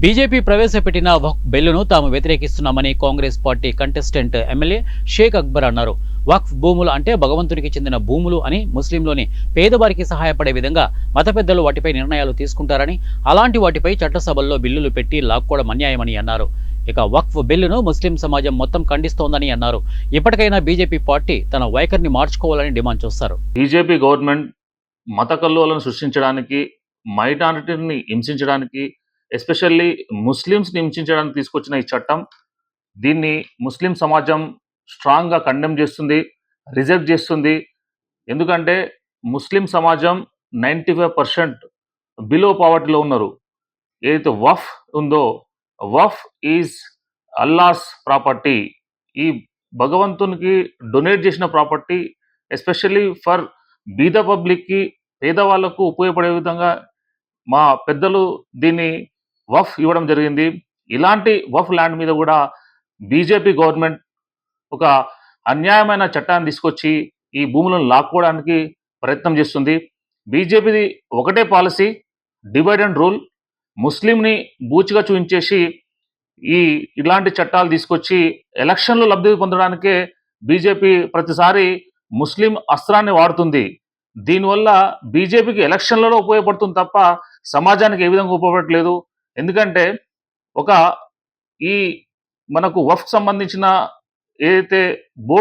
BJP ప్రవేశపెట్టిన వక్ఫ్ బిల్లును తాము వ్యతిరేకిస్తున్నామని Congress party contestant MLA Shaik Akbar అన్నారు. వక్ఫ్ భూములు అంటే భగవంతునికి చెందిన భూములు అని, ముస్లింలోని పేదవారికి సహాయపడే విధంగా మత పెద్దలు వాటిపై నిర్ణయాలు తీసుకుంటారని, అలాంటి వాటిపై చట్టసభల్లో బిల్లులు పెట్టి లాక్కోవడం అన్యాయమని అన్నారు. ఇక వక్ఫ్ బిల్లును ముస్లిం సమాజం మొత్తం ఖండిస్తోందని అన్నారు. ఇప్పటికైనా బీజేపీ పార్టీ తన వైఖరిని మార్చుకోవాలని డిమాండ్ చేశారు. బీజేపీ గవర్నమెంట్ మత కల్లోలను సృష్టించడానికి, మైనారిటీని హింసించడానికి, ఎస్పెషల్లీ ముస్లిమ్స్ని హింసించడానికి తీసుకొచ్చిన ఈ చట్టం, దీన్ని ముస్లిం సమాజం స్ట్రాంగ్గా కండెమ్ చేస్తుంది, రిజెక్ట్ చేస్తుంది. ఎందుకంటే ముస్లిం సమాజం 95% బిలో పావర్టీలో ఉన్నారు. ఏదైతే వఫ్ ఉందో, వఫ్ ఈజ్ అల్లాస్ ప్రాపర్టీ. ఈ భగవంతునికి డొనేట్ చేసిన ప్రాపర్టీ, ఎస్పెషల్లీ ఫర్ బీద పబ్లిక్కి, పేదవాళ్లకు ఉపయోగపడే విధంగా మా పెద్దలు దీన్ని వఫ్ ఇవ్వడం జరిగింది. ఇలాంటి వఫ్ ల్యాండ్ మీద కూడా బీజేపీ గవర్నమెంట్ ఒక అన్యాయమైన చట్టాన్ని తీసుకొచ్చి ఈ భూములను లాక్కోవడానికి ప్రయత్నం చేస్తుంది. బీజేపీది ఒకటే పాలసీ, డివైడ్ అండ్ రూల్. ముస్లింని బూచిగా చూపించేసి ఇలాంటి చట్టాలు తీసుకొచ్చి ఎలక్షన్లో లబ్ధి పొందడానికే బీజేపీ ప్రతిసారి ముస్లిం అస్త్రాన్ని వాడుతుంది. దీనివల్ల బీజేపీకి ఎలక్షన్లలో ఉపయోగపడుతుంది తప్ప సమాజానికి ఏ విధంగా ఉపయోగపడట్లేదు. ఎందుకంటే ఒక ఈ మనకు వఫ్ సంబంధించిన ఏదైతే బోర్డు